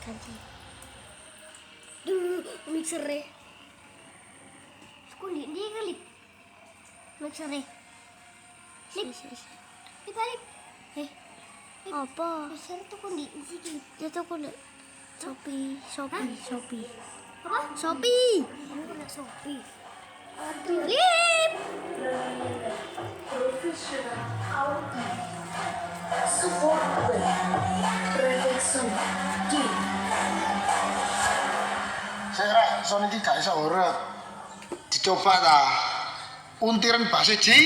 Ganti. Duh, mixernya. Kundi dia kali. Mixernya. Lip. Dibalik. Apa? Mixer tuh kundi sih. Itu kundi. Shopee. Apa? Shopee. Kamu kena Shopee. Lip. Saya sono iki gak iso urip. Dicoba ta. Untiran base ji.